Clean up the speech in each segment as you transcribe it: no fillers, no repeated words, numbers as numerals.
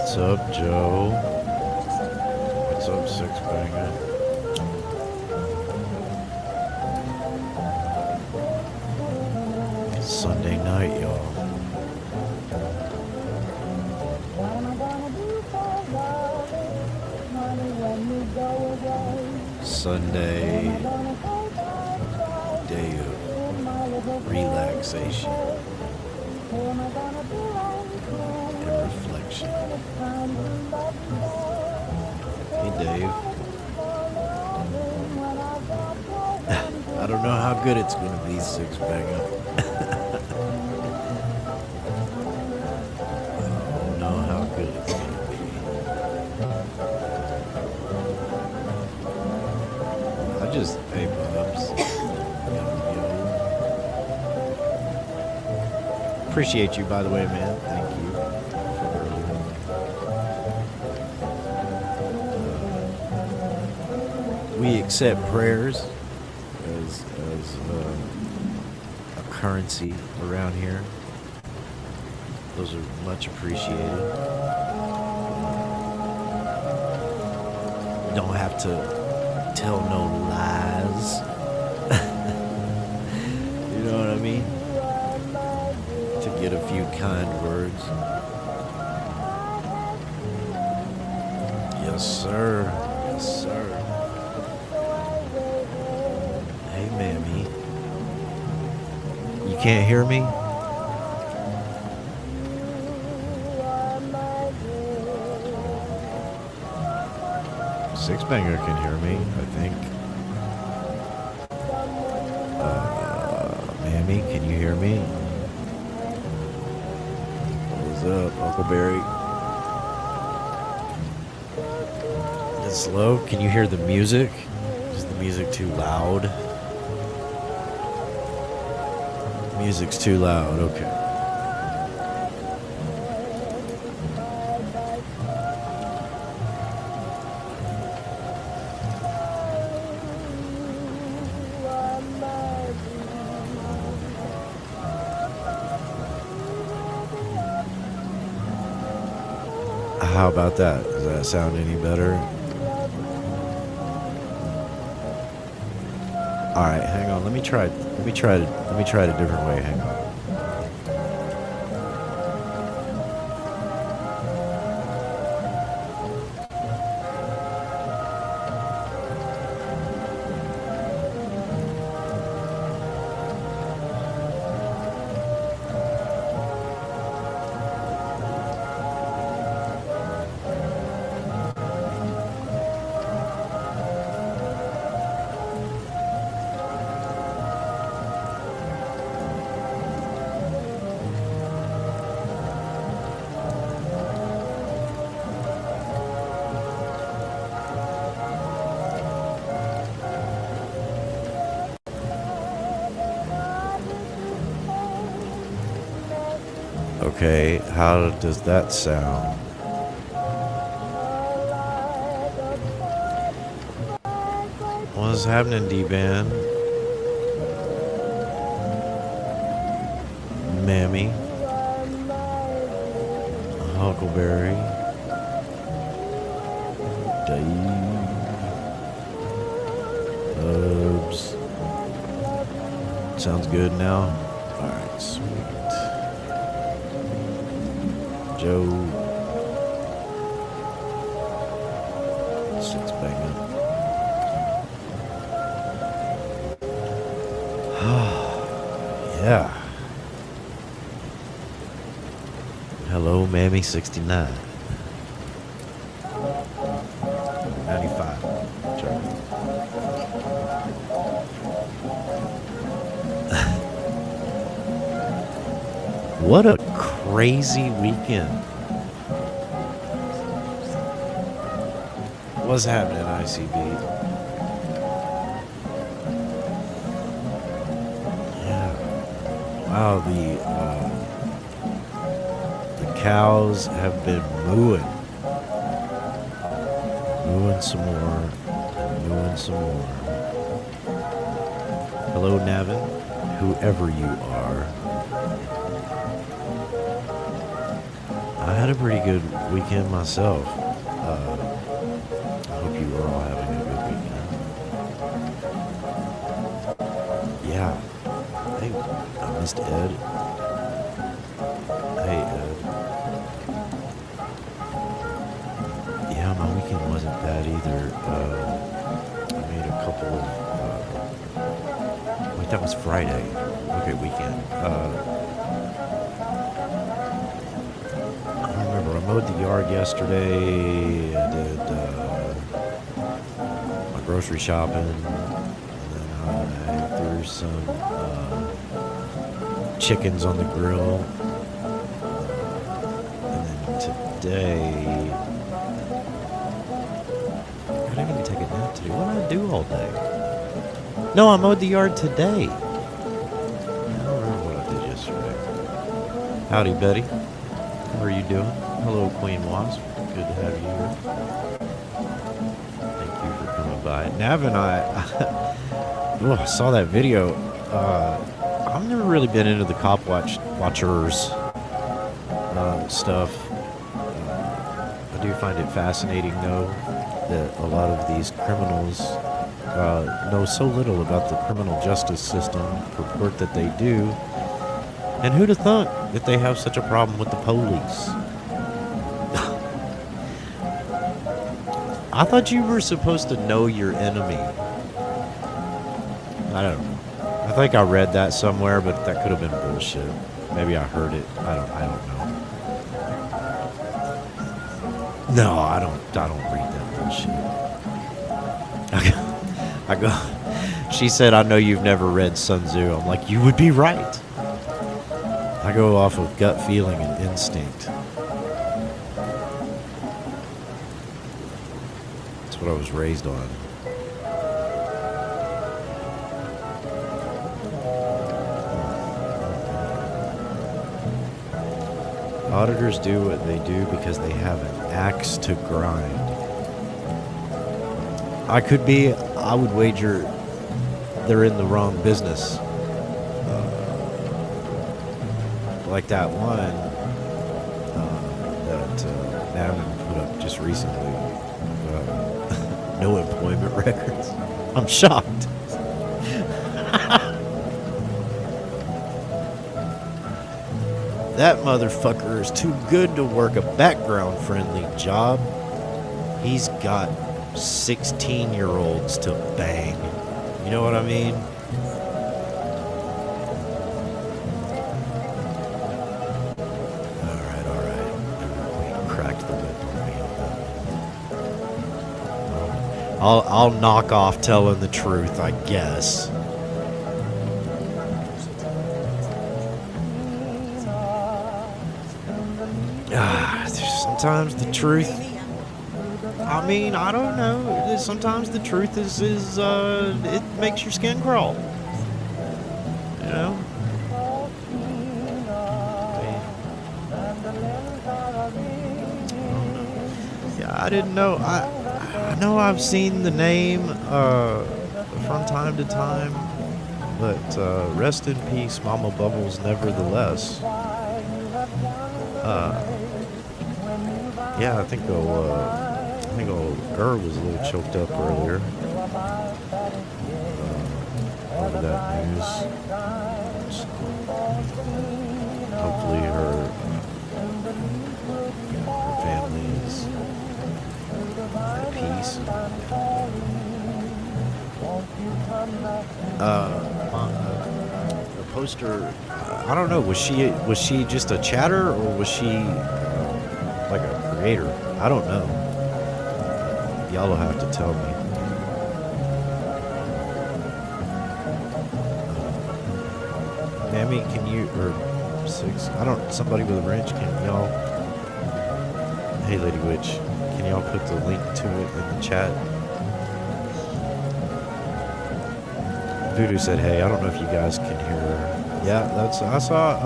What's up, Joe? What's up, Six Banger? It's Sunday night, y'all. Sunday day of relaxation and reflection. Hey, Dave. I don't know how good it's gonna be, Six Banger. I don't know how good it's gonna be. Hey, Bubs. Yo. Appreciate you, by the way, man. Thank you for earlier. We accept prayers as a currency around here. Those are much appreciated. Don't have to tell no lies. You know what I mean? To get a few kind words. Yes, sir. Yes, sir. Hey, Mammy. You can't hear me? Six Banger can hear me, I think. Mammy, can you hear me? What's up, Uncle Barry? It's low. Can you hear the music? Is the music too loud? Music's too loud, okay. How about that? Does that sound any better? All right, hang on. Let me try it a different way. Hang on. Okay, how does that sound? What's happening, D-Van? Mammy? Huckleberry? Dave? Bubs? Sounds good now? Alright, sweet. Joe. Six Banger. Yeah. Hello, Mammy 69. 95. Sure. What a crazy weekend. What's happening, ICB? Yeah. Wow, the cows have been mooing. Mooing some more. Mooing some more. Hello, Navin. Whoever you are. I had a pretty good weekend myself. I hope you were all having a good weekend. Yeah. Hey, I missed Ed. Hey, Ed. Yeah, my weekend wasn't bad either. I made a couple of... wait, that was Friday. Okay, weekend. I remember I mowed the yard yesterday. I did my grocery shopping. And then I threw some chickens on the grill. And then today... I didn't even take a nap today. What did I do all day? No, I mowed the yard today. I don't remember what I did yesterday. Howdy, Betty. How are you doing? Hello, Queen Wasp. Good to have you here. Thank you for coming by. Nav and I saw that video. I've never really been into the cop watchers stuff. I do find it fascinating, though, that a lot of these criminals know so little about the criminal justice system, purport that they do. And who'd have thunk that they have such a problem with the police? I thought you were supposed to know your enemy. I don't know. I think I read that somewhere, but that could have been bullshit. Maybe I heard it. I don't know. No, I don't read that bullshit. She said, I know you've never read Sun Tzu. I'm like, you would be right. I go off of gut feeling and instinct. That's what I was raised on. Auditors do what they do because they have an axe to grind. I would wager they're in the wrong business. Like that one that Navin put up just recently. No employment records. I'm shocked. That motherfucker is too good to work a background-friendly job. He's got 16-year-olds to bang. You know what I mean? I'll knock off telling the truth, I guess. Sometimes the truth, I mean, I don't know. Sometimes the truth is it makes your skin crawl. You know? Yeah, I didn't know. I know I've seen the name from time to time, but rest in peace, Mama Bubbles, nevertheless. Yeah, I think old Gur was a little choked up earlier over that news. So, hopefully her family is at peace. The poster, I don't know, was she just a chatter, or was she like a creator? I don't know. Y'all will have to tell me. Mammy, can you, or Six, somebody with a wrench, can y'all, hey Lady Witch, can y'all put the link to it in the chat? Voodoo said, hey, I don't know if you guys can hear her. Yeah, I saw,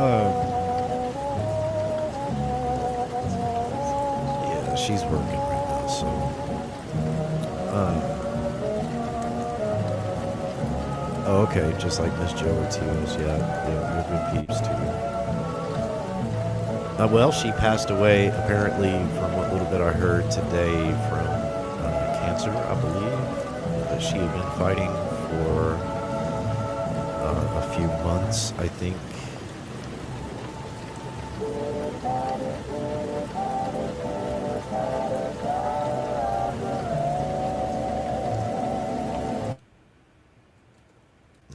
yeah, she's working right now, so, oh, okay, just like Miss Jo Ortiz, yeah, we've been peeps too. Well, she passed away, apparently, from what little bit I heard today, from cancer, I believe, that she had been fighting for a few months, I think.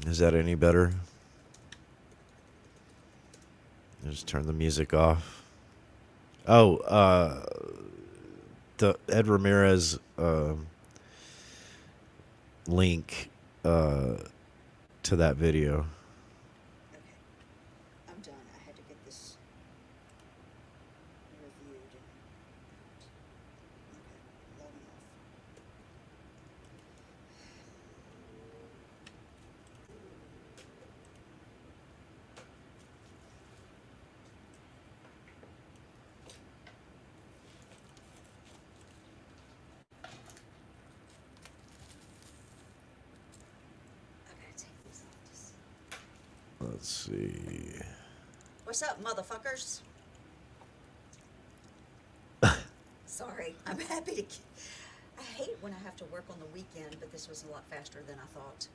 Is that any better? Just turn the music off. Oh, the Ed Ramirez link to that video. Okay, I'm done. I had to get this reviewed. Okay, logging off. I gotta take these off. Let's see. What's up, motherfuckers? Sorry, I'm happy to. I hate when I have to work on the weekend, but this was a lot faster than I thought.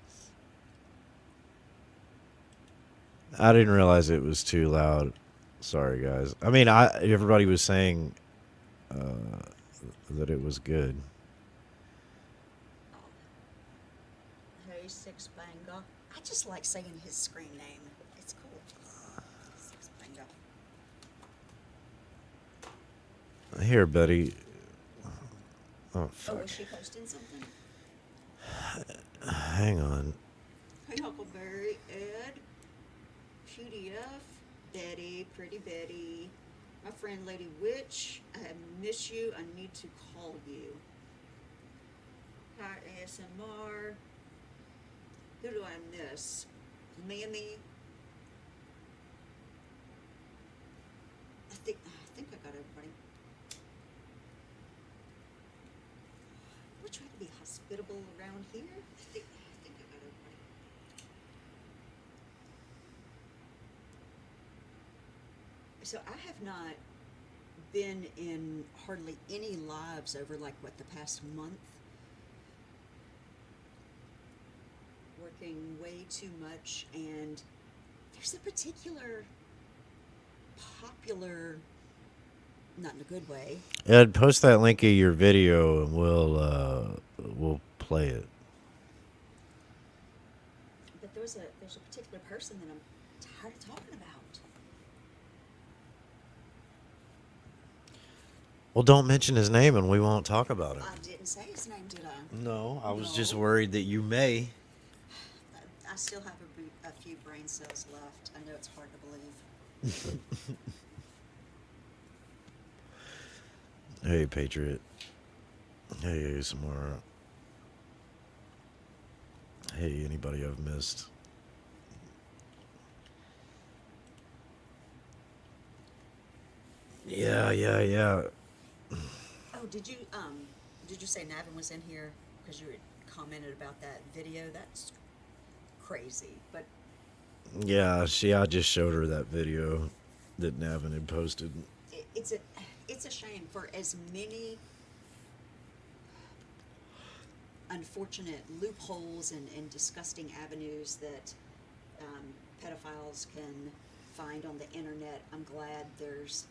I didn't realize it was too loud. Sorry, guys. I mean, everybody was saying that it was good. Hey, Six Banger. I just like saying his screen name. It's cool. Six Banger. Here, Betty. Oh, Oh, fuck. was she posting something? Hang on. Hey, Huckleberry, Ed, PDF, Betty, Pretty Betty, my friend Lady Witch, I miss you, I need to call you. Hi, ASMR. Who do I miss? Mammy. I think I got everybody. We're trying to be hospitable around here. I think I got everybody. So I have not been in hardly any lives over like what, the past month. Working way too much, and there's a particular popular, not in a good way. Ed, post that link of your video and we'll play it. But there's a particular person that I'm tired of talking about. Well, don't mention his name and we won't talk about it. I didn't say his name, did I? No, I was No. just worried that you may. I still have a few brain cells left. I know it's hard to believe. Hey, Patriot. Hey, Samara. Hey, anybody I've missed. Yeah. Oh, did you say Navin was in here because you had commented about that video? That's crazy, but Yeah, I just showed her that video that Navin had posted. it's a shame for as many unfortunate loopholes and disgusting avenues that pedophiles can find on the internet. I'm glad there's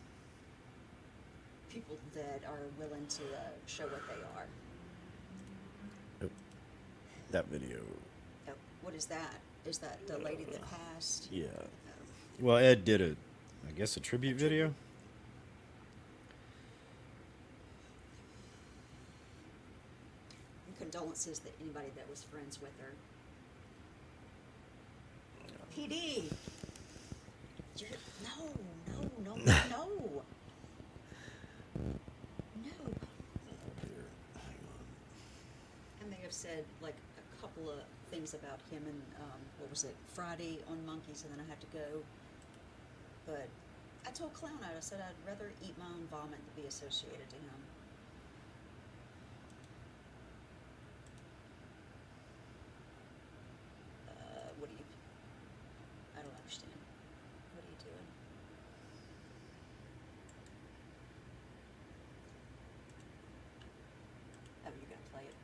people that are willing to show what they are. That video. Oh, what is that? Is that the lady that passed? Yeah. Oh. Well, Ed did I guess a tribute video. And condolences to anybody that was friends with her. PD! No. No. I may have said like a couple of things about him and what was it, Friday on Monkeys, and then I had to go. But I told Clown out, I said I'd rather eat my own vomit than be associated to him. What do you? I don't understand. What are you doing? play it.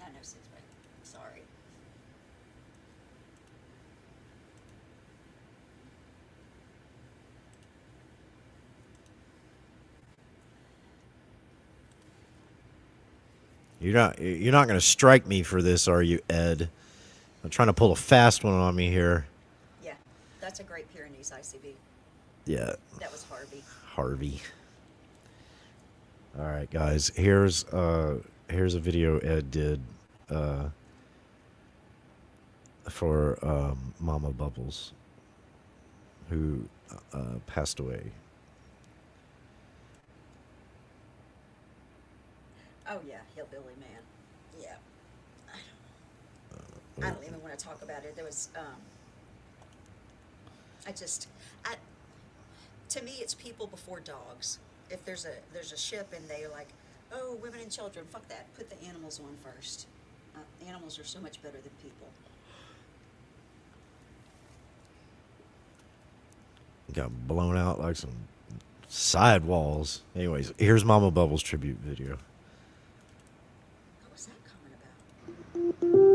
I know 6-pack. Sorry. You're not going to strike me for this, are you, Ed? I'm trying to pull a fast one on me here. Yeah, that's a Great Pyrenees ICB. Yeah, That was Harvey. Harvey. All right, guys. Here's a video Ed did for Mama Bubbles, who passed away. Oh yeah, Hillbilly Man. Yeah. I don't even want to talk about it. There was, to me, it's people before dogs. If there's a ship and they're like, oh, women and children, fuck that. Put the animals on first. Animals are so much better than people. Got blown out like some sidewalls. Anyways, here's Mama Bubbles tribute video. What was that comment about?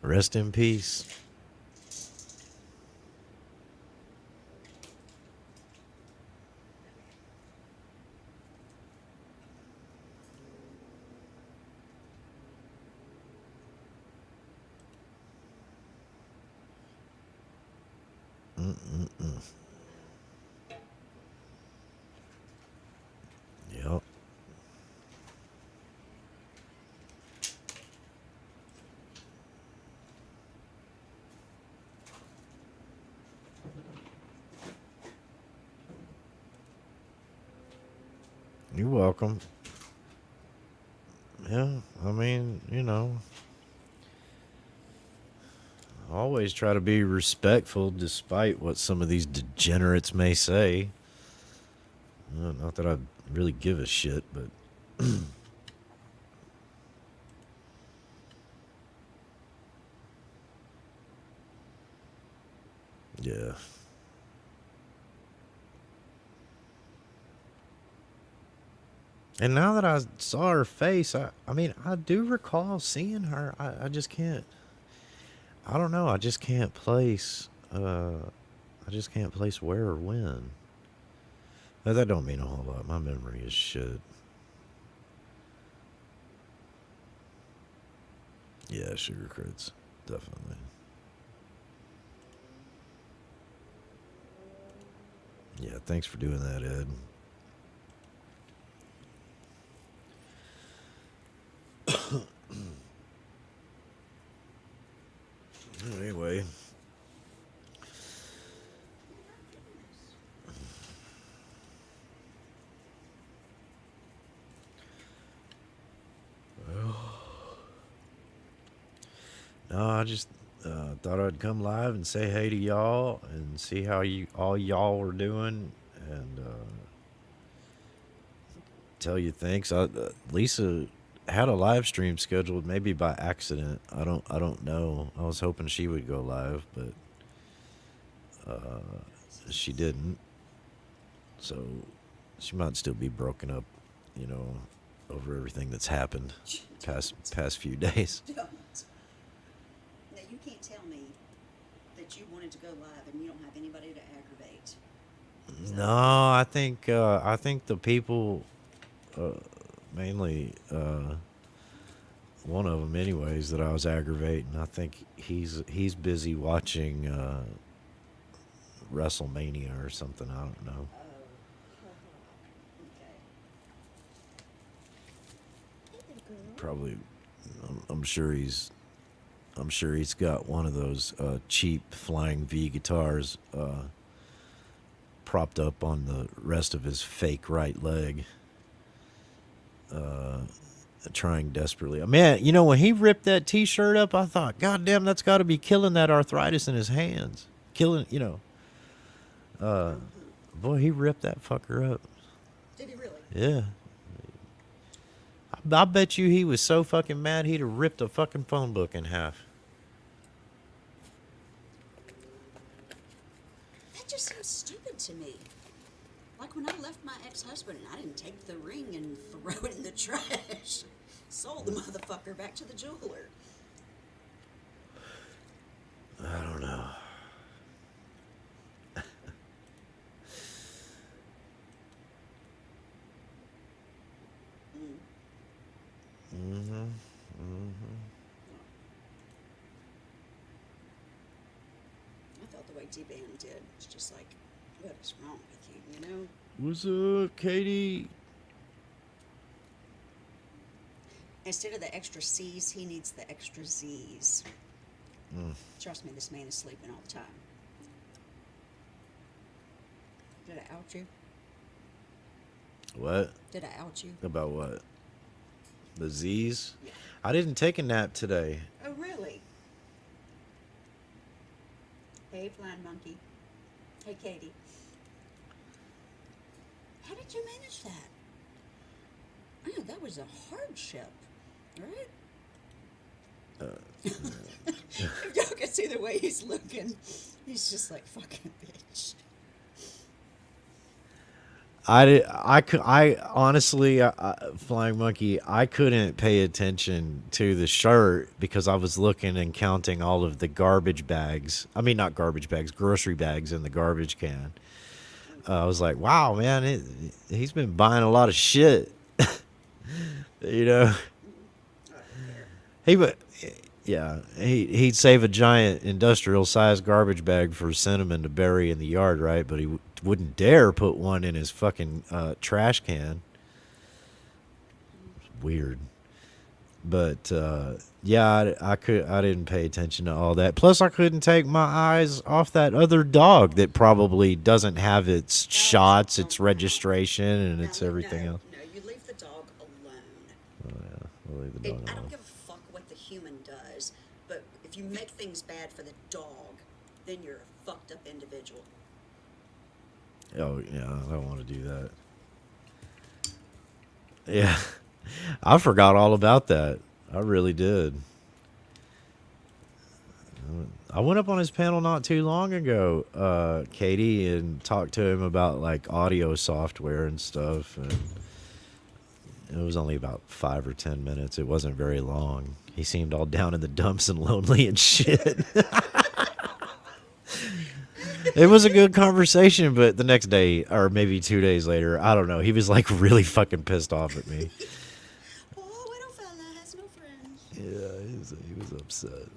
Rest in peace. Yep. You're welcome. Yeah, I mean, you know, always try to be respectful despite what some of these degenerates may say. Not that I really give a shit, but yeah. And now that I saw her face, I mean, I do recall seeing her. I just can't. I don't know. I just can't place. I just can't place where or when. Now, that don't mean a whole lot. My memory is shit. Yeah, sugar crits, definitely. Yeah, thanks for doing that, Ed. Anyway, no, I just thought I'd come live and say hey to y'all and see how you all y'all were doing and tell you thanks. Lisa had a live stream scheduled maybe by accident. I don't know. I was hoping she would go live, but she didn't. So she might still be broken up, you know, over everything that's happened past few days. Don't. Now, you can't tell me that you wanted to go live and you don't have anybody to aggravate. No, I think the people, mainly one of them, anyways, that I was aggravating. I think he's busy watching WrestleMania or something. I don't know. Okay. Probably, I'm sure he's got one of those cheap flying V guitars propped up on the rest of his fake right leg. Trying desperately. Man, you know, when he ripped that T-shirt up, I thought, God damn, that's got to be killing that arthritis in his hands. Killing, you know. Boy, he ripped that fucker up. Did he really? Yeah. I bet you he was so fucking mad he'd have ripped a fucking phone book in half. That just seems stupid to me. Like when I left my ex-husband and I didn't take the ring and throw it in the trash. Sold the motherfucker back to the jeweler. I don't know. Mm-hmm. I felt the way T-Band did. It's just like, what is wrong with you, you know? What's up, Katie? Instead of the extra C's, he needs the extra Z's. Trust me, this man is sleeping all the time. Did I out you? What? Did I out you? About what? The Z's? Yeah. I didn't take a nap today. Oh, really? Hey, Flying Monkey. Hey, Katie. How did you manage that? I know that was a hardship, right? If y'all can see the way he's looking, he's just like, fucking bitch. I honestly, Flying Monkey, I couldn't pay attention to the shirt because I was looking and counting all of the garbage bags. I mean, not garbage bags, grocery bags in the garbage can. I was like, wow, man, he's been buying a lot of shit. You know, he'd save a giant industrial sized garbage bag for Cinnamon to bury in the yard, right? But he wouldn't dare put one in his fucking trash can. Weird. But yeah, I didn't pay attention to all that. Plus, I couldn't take my eyes off that other dog that probably doesn't have its shots, its registration, and its everything else. No, leave the dog I don't alone. give a fuck what the human does, but if you make things bad for the dog, then you're a fucked up individual. Oh yeah, I don't want to do that. Yeah, I forgot all about that. I really did. I went up on his panel not too long ago, Katie, and talked to him about like audio software and stuff. And it was only about 5 or 10 minutes. It wasn't very long. He seemed all down in the dumps and lonely and shit. It was a good conversation, but the next day, or maybe 2 days later, I don't know. He was like really fucking pissed off at me. Oh, little fella has no friends. Yeah, he was upset.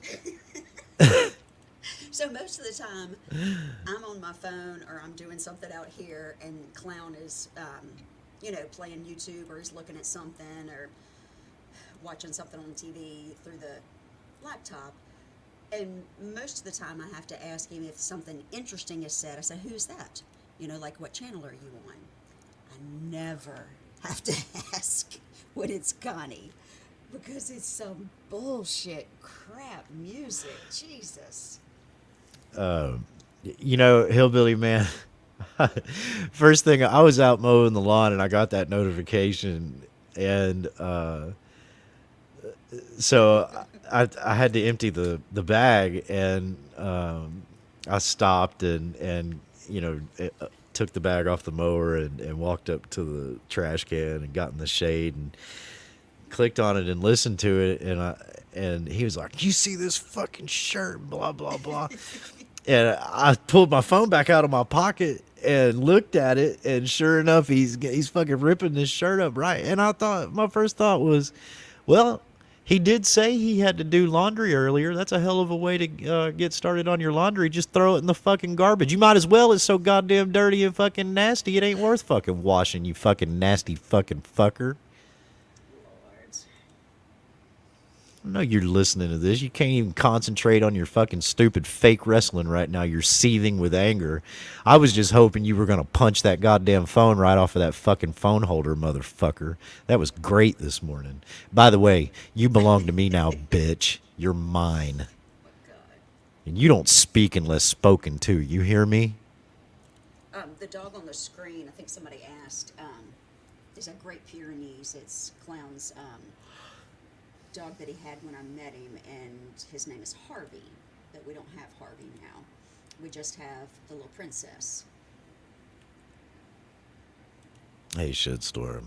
So most of the time, I'm on my phone or I'm doing something out here, and Clown is, playing YouTube, or he's looking at something or watching something on TV through the laptop. And most of the time, I have to ask him if something interesting is said. I say, "Who's that?" Like, what channel are you on? I never have to ask when it's Connie, because it's some bullshit crap music. Jesus. Hillbilly man. First thing, I was out mowing the lawn and I got that notification, and so I had to empty the bag, and I stopped and took the bag off the mower and walked up to the trash can and got in the shade and clicked on it and listened to it, and he was like, "You see this fucking shirt, blah blah blah." And I pulled my phone back out of my pocket and looked at it, and sure enough, he's fucking ripping this shirt up, right? And my first thought was, well, he did say he had to do laundry earlier. That's a hell of a way to get started on your laundry. Just throw it in the fucking garbage. You might as well. It's so goddamn dirty and fucking nasty. It ain't worth fucking washing, you fucking nasty fucking fucker. I know you're listening to this. You can't even concentrate on your fucking stupid fake wrestling right now. You're seething with anger. I was just hoping you were going to punch that goddamn phone right off of that fucking phone holder, motherfucker. That was great this morning. By the way, you belong to me now, bitch. You're mine. And you don't speak unless spoken to. You hear me? The dog on the screen, I think somebody asked, is a Great Pyrenees. It's Clown's dog that he had when I met him, and his name is Harvey, but we don't have Harvey now. We just have the little princess. Hey, shitstorm.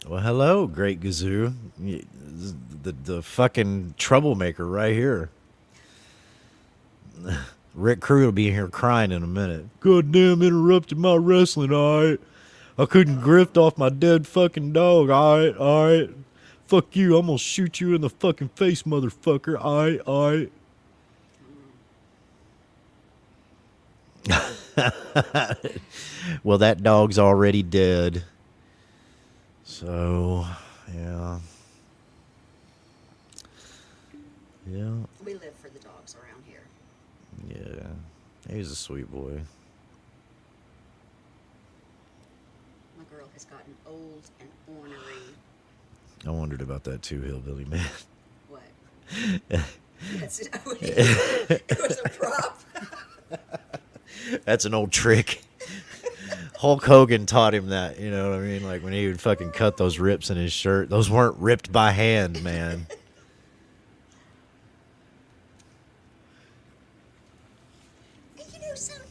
Well, hello, Great Gazoo. The fucking troublemaker right here. Rick Crew will be here crying in a minute. Goddamn interrupted my wrestling, alright? I couldn't grift off my dead fucking dog, alright? Fuck you, I'm gonna shoot you in the fucking face, motherfucker. Alright. Well, that dog's already dead. So, yeah. Yeah. We live for the dogs around here. Yeah. He's a sweet boy. My girl has gotten old and ornery. I wondered about that too, Hillbilly man. What? Yes, it was a prop. That's an old trick. Hulk Hogan taught him that, you know what I mean? Like when he would fucking cut those rips in his shirt. Those weren't ripped by hand, man.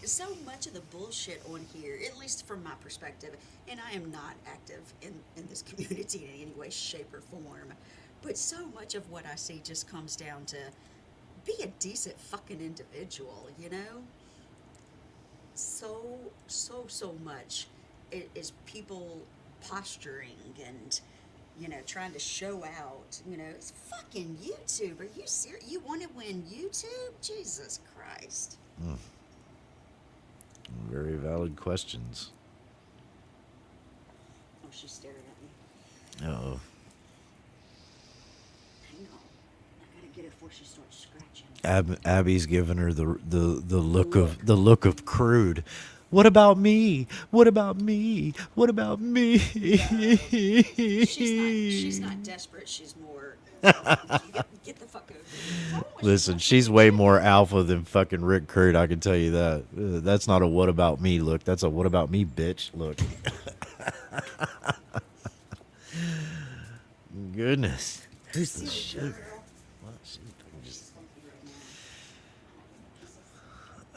So much of the bullshit on here, at least from my perspective, and I am not active in this community in any way, shape, or form, but so much of what I see just comes down to be a decent fucking individual, So much is people posturing and, trying to show out, it's fucking YouTube. Are you serious? You want to win YouTube? Jesus Christ. Very valid questions. Oh, she's staring at me. Uh-oh. Hang on. I gotta get it before she starts scratching. Abby's giving her the look of crude. What about me? What about me? What about me? She's not desperate. She's more. Get the fuck over here. Tell 'em what she Listen, wants she's you to way do. more alpha than fucking Rick Kurt. I can tell you that. That's not a what about me look. That's a what about me bitch look. Goodness. Who's the sugar? Well, she just-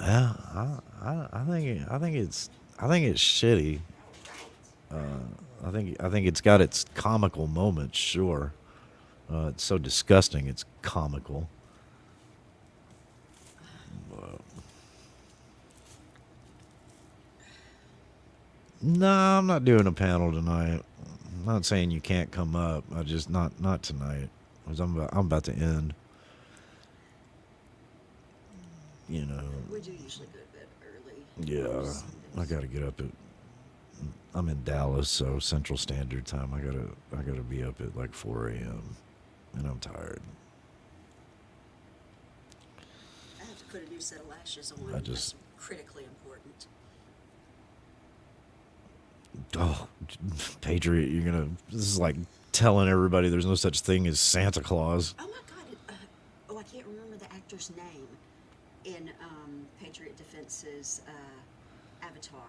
Yeah, I think it's shitty. I think it's got its comical moments. Sure, it's so disgusting. It's comical. No, I'm not doing a panel tonight. I'm not saying you can't come up. I just not tonight. 'Cause I'm about to end. You know. We do usually go to bed early. Yeah, Some I days. got to get up at. I'm in Dallas, so Central Standard Time. I gotta be up at like 4 a.m. and I'm tired. I have to put a new set of lashes on. I just- That's critically important. Oh, Patriot, you're gonna. This is like telling everybody there's no such thing as Santa Claus. Oh my God! I can't remember the actor's name in Patriot Defense's Avatar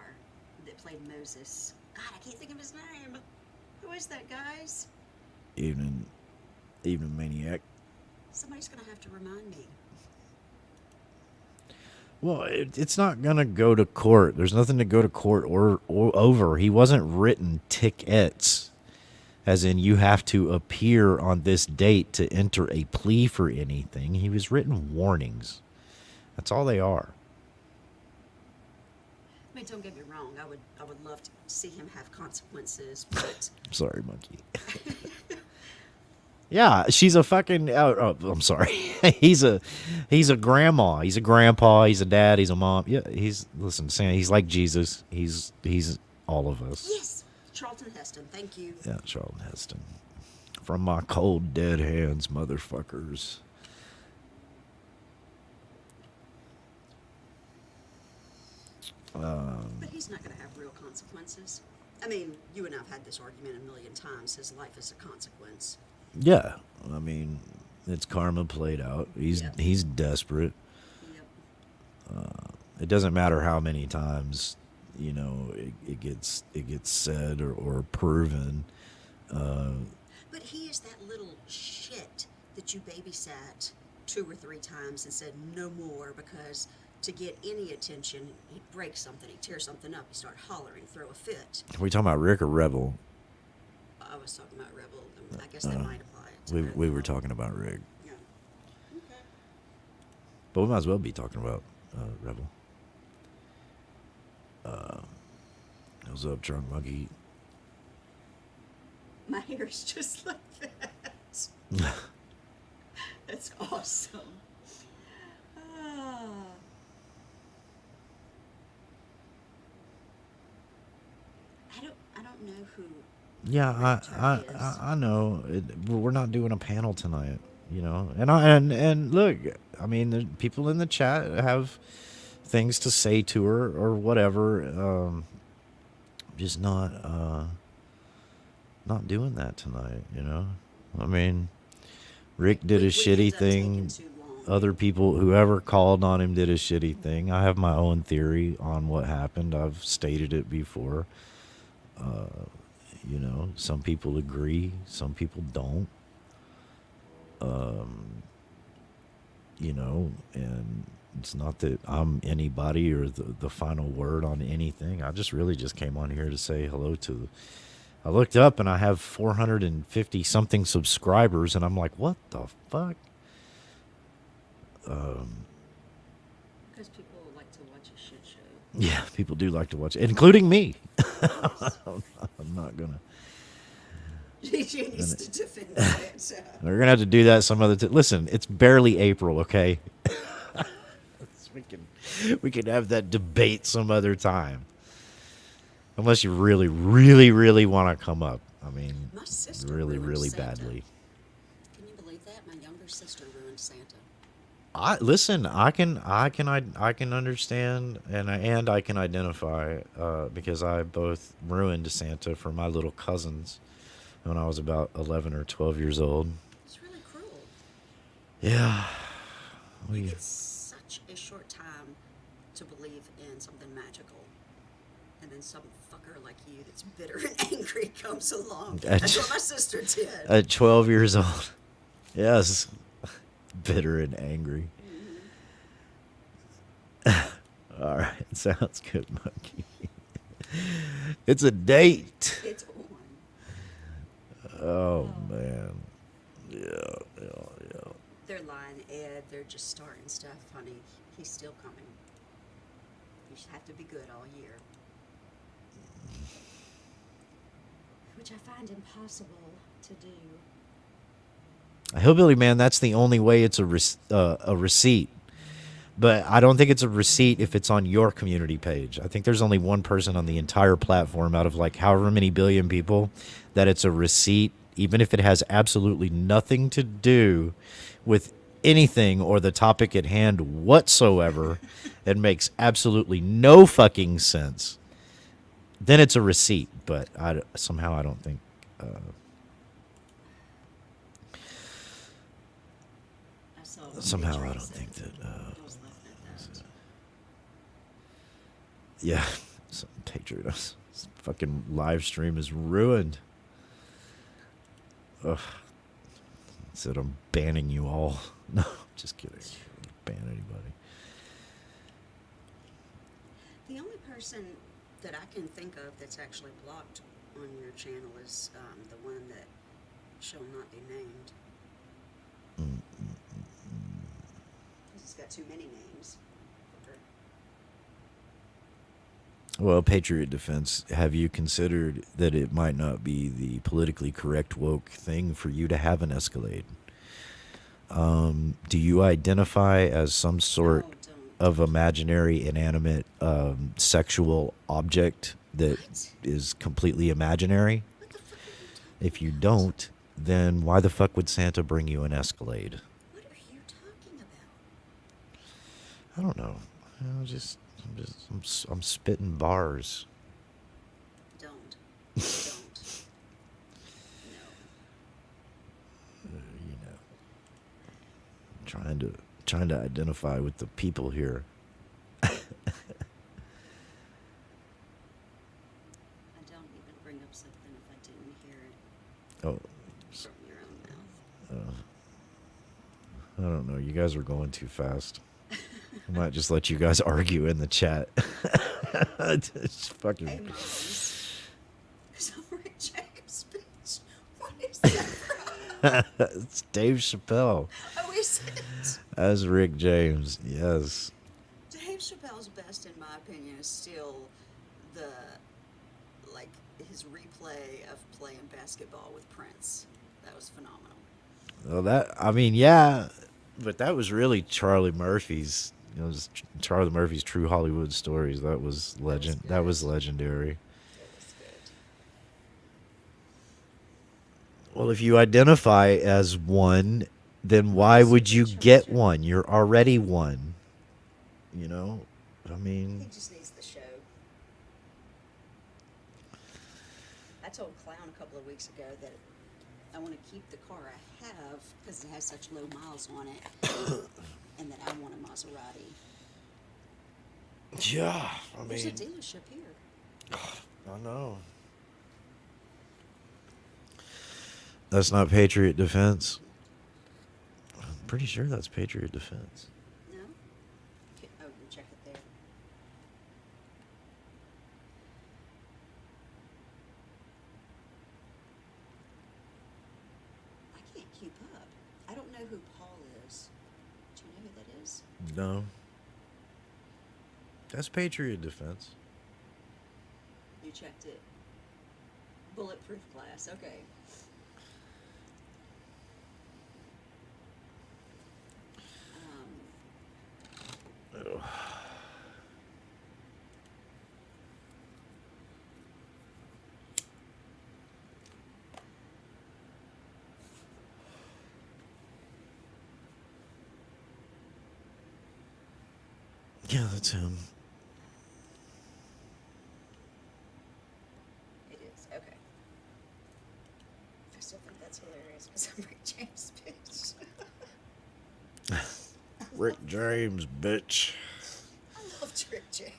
that played Moses. God, I can't think of his name. Who is that, guys? Evening Maniac. Somebody's gonna have to remind me. Well, it's not gonna go to court. There's nothing to go to court or over. He wasn't written tickets, as in you have to appear on this date to enter a plea for anything. He was written warnings. That's all they are. I mean, don't get me wrong. I would love to see him have consequences, but Sorry, monkey. Yeah, she's a fucking. I'm sorry. he's a grandma. He's a grandpa. He's a dad. He's a mom. Yeah, listen, Sam. He's like Jesus. He's all of us. yes, Charlton Heston. Thank you. Yeah, Charlton Heston. From my cold dead hands, motherfuckers. But he's not going to have real consequences. I mean, you and I have had this argument a million times. His life is a consequence. Yeah, I mean, it's karma played out. Yep. He's desperate. Yep. It doesn't matter how many times, it gets said or proven. But he is that little shit that you babysat 2 or 3 times and said no more because to get any attention, he'd break something, he'd tear something up, he'd start hollering, throw a fit. Are we talking about Rick or Rebel? I was talking about Rebel. I guess that might apply. To We Rebel. were talking about Rick, Yeah. Okay. but we might as well be talking about Rebel. What's up, Drunk Monkey? My hair is just like that. That's awesome. Ah. I don't know who. Yeah, Terry is. I know. We're not doing a panel tonight, and look, I mean, the people in the chat have things to say to her or whatever. Just not doing that tonight. I mean, Rick did We a shitty ended up taking thing. too long. Other people, whoever called on him, did a shitty thing. I have my own theory on what happened. I've stated it before. Some people agree, some people don't. And it's not that I'm anybody or the final word on anything. I just really just came on here to say hello to. I looked up and I have 450 something subscribers, and I'm like, what the fuck? Because people like to watch a shit show. Yeah, people do like to watch it, including me. I'm not gonna. She needs to defend it. We're gonna have to do that some other time. Listen, it's barely April, okay? we can have that debate some other time. Unless you really, really, really want to come up. I mean, My sister really, ruined really Santa. badly. Can you believe that? My younger sister ruined Santa. I listen. I can understand, and I can identify because I both ruined Santa for my little cousins when I was about 11 or 12 years old. It's really cruel. Yeah, You we get such a short time to believe in something magical, and then some fucker like you that's bitter and angry comes along. That's what my sister did. at 12 years old. Yes, bitter and angry. All right, sounds good, monkey. It's a date. It's on. Oh man. Yeah, yeah, yeah. They're lying, Ed. They're just starting stuff, honey. He's still coming. You should have to be good all year. Which I find impossible to do. A hillbilly man. That's the only way it's a receipt. But I don't think it's a receipt if it's on your community page. I think there's only one person on the entire platform out of like however many billion people that it's a receipt, even if it has absolutely nothing to do with anything or the topic at hand whatsoever. It makes absolutely no fucking sense. Then it's a receipt, but somehow I don't think. I saw one Somehow picture I that don't said, think that. I was laughing at that. Yeah, some Patriot. This fucking live stream is ruined. Ugh. Said I'm banning you all. No, just kidding. Ban anybody. The only person that I can think of that's actually blocked on your channel is the one that shall not be named. Because it's got too many names. Well, Patriot Defense, have you considered that it might not be the politically correct woke thing for you to have an Escalade? Do you identify as some sort No, don't. of imaginary, inanimate, sexual object that What? is completely imaginary? What the fuck are you talking If you about? don't, then why the fuck would Santa bring you an Escalade? What are you talking about? I don't know. I'm spitting bars. Don't. Don't. No. You know, trying to identify with the people here. I don't even bring up something if I didn't hear it Oh, from your own mouth. I don't know. You guys are going too fast. I might just let you guys argue in the chat. Just fucking. Hey, moms. Is that Rick James' bitch? What is that? It's Dave Chappelle Oh, is it? as Rick James. Yes. Dave Chappelle's best, in my opinion, is still the, like, his replay of playing basketball with Prince. That was phenomenal. Well, yeah, but that was really Charlie Murphy's. You know, just Charlie Murphy's True Hollywood Stories. That was legend. That was legendary. It was good. Well, if you identify as one, then why would you get one? You're already one. You know, I He mean, just needs the show. I told Clown a couple of weeks ago that I want to keep the car I have because it has such low miles on it, and that I want a Maserati. yeah, There's a dealership here. I know. That's not Patriot Defense. I'm pretty sure that's Patriot Defense. No? Oh, you check it there. I can't keep up. I don't know who Paul is. Do you know who that is? No. That's Patriot Defense. You checked it. Bulletproof glass. Okay. Yeah, that's him. It is. Okay. I still think that's hilarious because I'm Rick James, bitch. Rick James, bitch. I loved Rick James.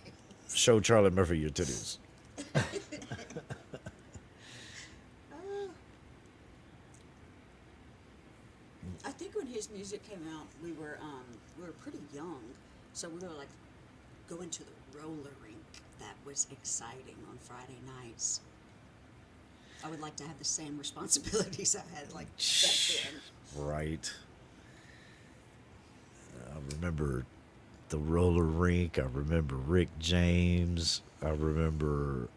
Show Charlie Murphy your titties. I think when his music came out, we were pretty young, so we were like going to the roller rink. That was exciting on Friday nights. I would like to have the same responsibilities I had like back then. Right. I remember the roller rink. I remember Rick James. I remember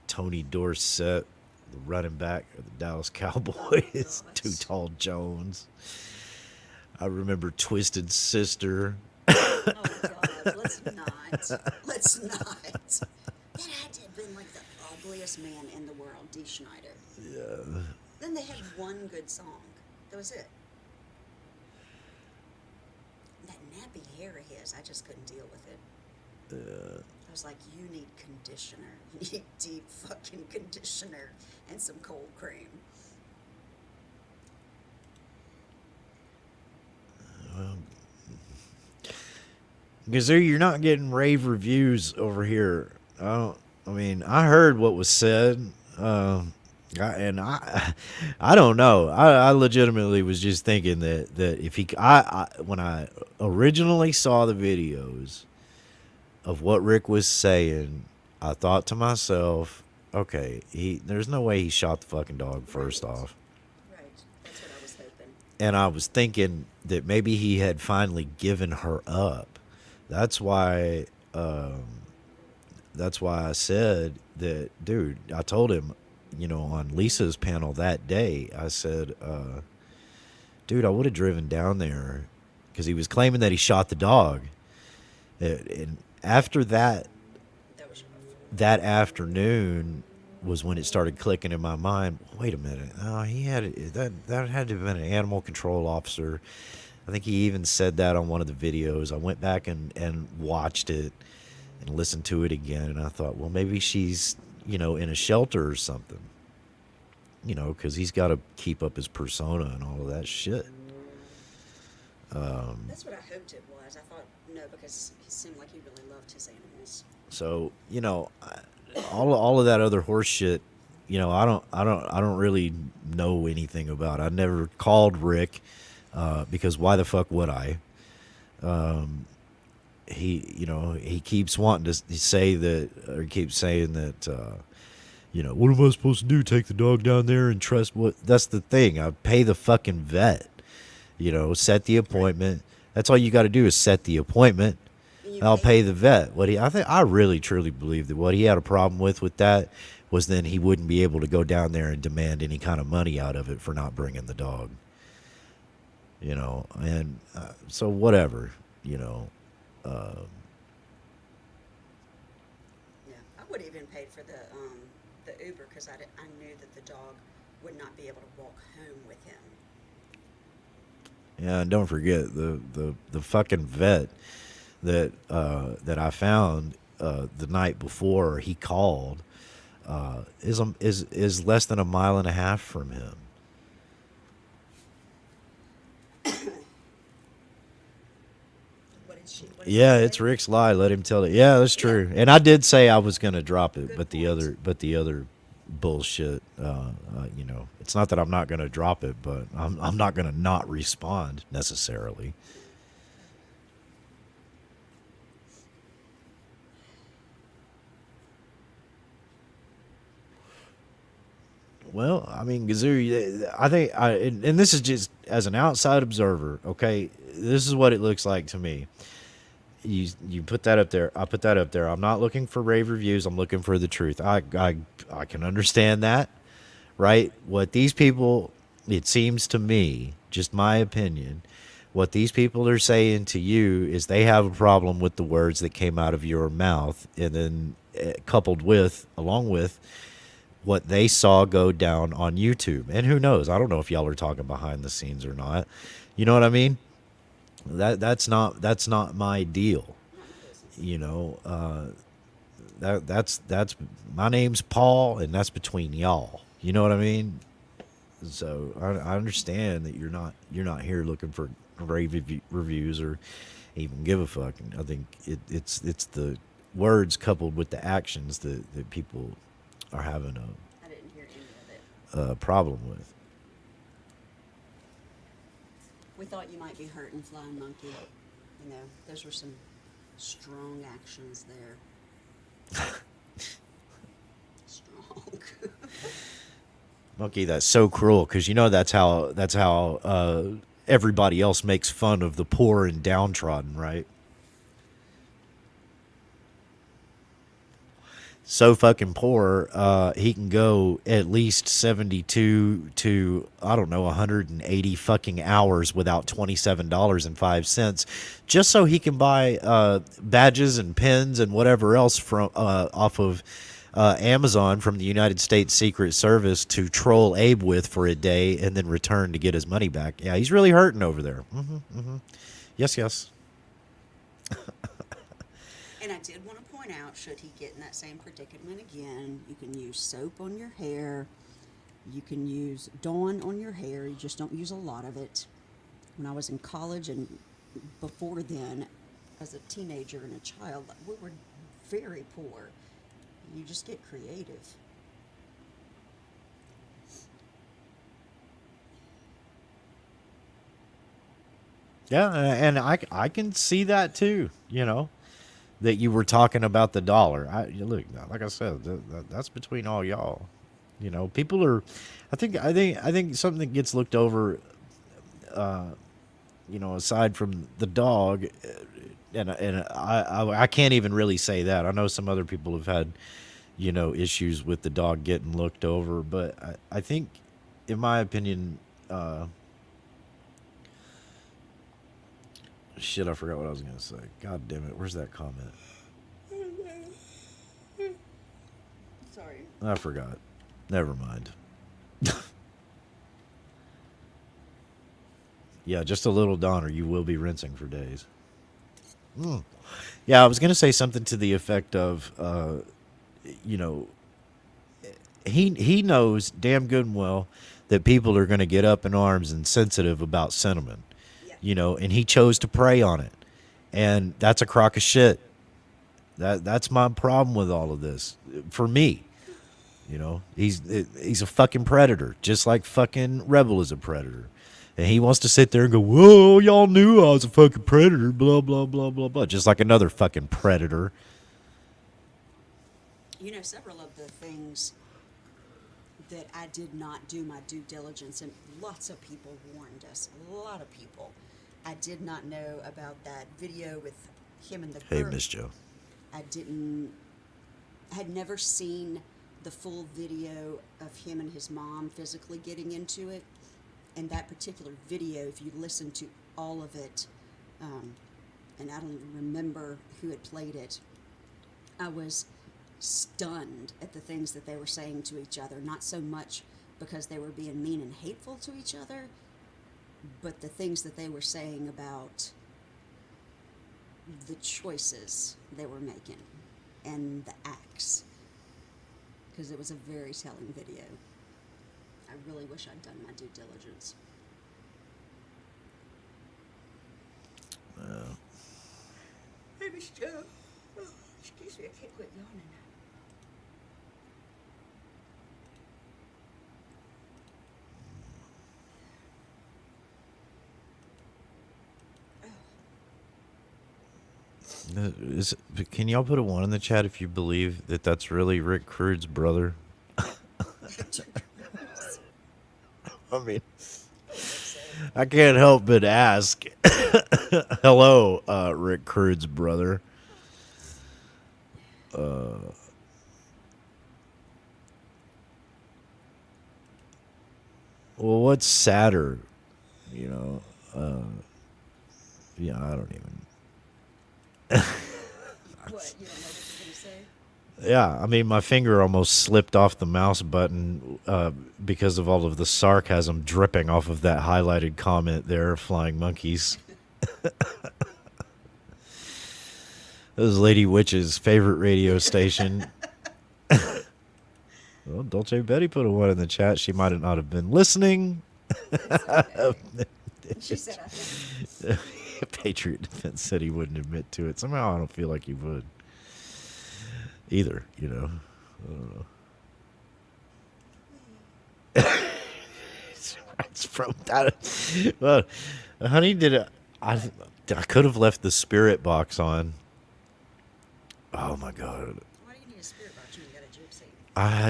Tony Dorsett, the running back of the Dallas Cowboys, Too Tall Jones. I remember Twisted Sister. Oh God, let's not. Let's not. That had to have been like the ugliest man in the world, Dee Schneider. Yeah. Then they had one good song. That was it. That nappy hair of his, I just couldn't deal with it. I was like, you need conditioner. You need deep fucking conditioner and some cold cream. Gazoo, you're not getting rave reviews over here. I mean, I heard what was said, I don't know. I legitimately was just thinking that if when I originally saw the videos of what Rick was saying, I thought to myself, okay, there's no way he shot the fucking dog first off. Right. That's what I was hoping. And I was thinking that maybe he had finally given her up. That's why I said that, dude. I told him, on Lisa's panel that day, I said, dude, I would have driven down there because he was claiming that he shot the dog. And after that afternoon was when it started clicking in my mind. Wait a minute. Oh, he had that had to have been an animal control officer. I think he even said that on one of the videos. I went back and watched it and listened to it again, and I thought, well, maybe she's, in a shelter or something. Because he's got to keep up his persona and all of that shit. That's what I hoped it was. I thought, no, because he seemed like he really loved his animals. So, all of that other horse shit, I don't really know anything about. I never called Rick because why the fuck would I? He keeps wanting to say that, or keeps saying that, what am I supposed to do? Take the dog down there and trust what? That's the thing. I pay the fucking vet. Set the appointment. That's all you got to do is set the appointment. I'll pay the vet. I really truly believe that what he had a problem with that was then he wouldn't be able to go down there and demand any kind of money out of it for not bringing the dog. And so whatever, Yeah, I would have even paid for the Uber because I knew that the dog would not be able to walk home with him. Yeah, and don't forget the fucking vet that I found the night before he called is less than a mile and a half from him. Yeah, it's Rick's lie. Let him tell it. Yeah, that's true. And I did say I was gonna drop it, but the other bullshit. It's not that I'm not gonna drop it, but I'm not gonna not respond necessarily. Well, I mean, Gazoo, I think, and this is just as an outside observer, okay? This is what it looks like to me. You put that up there. I put that up there. I'm not looking for rave reviews. I'm looking for the truth. I can understand that, right? What these people, it seems to me, just my opinion, what these people are saying to you is they have a problem with the words that came out of your mouth, and then along with what they saw go down on YouTube. And who knows? I don't know if y'all are talking behind the scenes or not. You know what I mean? That's not my deal. You know, that's my name's Paul, and that's between y'all. You know what I mean? So I understand that you're not here looking for rave reviews or even give a fuck. And I think it's the words coupled with the actions that people are having I didn't hear any of it. a problem with. We thought you might be hurting Flying Monkey. You know, those were some strong actions there. Strong. Monkey, that's so cruel because you know that's how everybody else makes fun of the poor and downtrodden, right? So fucking poor, he can go at least 72 to, I don't know, 180 fucking hours without $27.05 just so he can buy badges and pins and whatever else from off of Amazon from the United States Secret Service to troll Abe with for a day and then return to get his money back. Yeah, he's really hurting over there. Yes, yes. And I did want to point out, should he get in that same predicament again, you can use soap on your hair. You can use Dawn on your hair. You just don't use a lot of it. When I was in college and before then, as a teenager and a child, we were very poor. You just get creative. Yeah, and I can see that too, you know. That you were talking about the dollar. Look, like I said, that's between all y'all. You know, people are. I think something that gets looked over. You know, aside from the dog, and I can't even really say that. I know some other people have had, you know, issues with the dog getting looked over, but I think, in my opinion, shit, I forgot what I was gonna say. God damn it, where's that comment? Sorry. I forgot. Never mind. Yeah, just a little Donner. You will be rinsing for days. Yeah, I was gonna say something to the effect of, you know, he knows damn good and well that people are gonna get up in arms and sensitive about sentiment. Yeah. You know, and he chose to prey on it, and that's a crock of shit. That's my problem with all of this. For me, you know, he's a fucking predator, just like fucking Rebel is a predator, and he wants to sit there and go, "Whoa, y'all knew I was a fucking predator," blah blah blah blah blah, just like another fucking predator. You know, several of the things that I did not do my due diligence, and lots of people warned us. A lot of people. I did not know about that video with him and the Hey, girl. Miss Joe. I had never seen the full video of him and his mom physically getting into it. And that particular video, if you listen to all of it, and I don't even remember who had played it, I was stunned at the things that they were saying to each other. Not so much because they were being mean and hateful to each other, but the things that they were saying about the choices they were making and the acts, because it was a very telling video. I really wish I'd done my due diligence. Hey, Miss Joe. Oh, excuse me, I can't quit yawning. Can y'all put a 1 in the chat if you believe that that's really Rick Crude's brother? I mean, I can't help but ask. Hello, Rick Crude's brother. Well, what's sadder? You know, yeah, I don't even. What? You don't know what you're going to say? Yeah, I mean, my finger almost slipped off the mouse button because of all of the sarcasm dripping off of that highlighted comment there, Flying Monkeys. was Lady Witch's favorite radio station. Well, Dolce Betty put a one in the chat. She might not have been listening. It's okay. She said, I think. Patriot Defense said he wouldn't admit to it. Somehow I don't feel like he would either, you know. I don't know. It's from that. Well, honey, I could have left the spirit box on. Oh my God. Why do you need a spirit box when you got a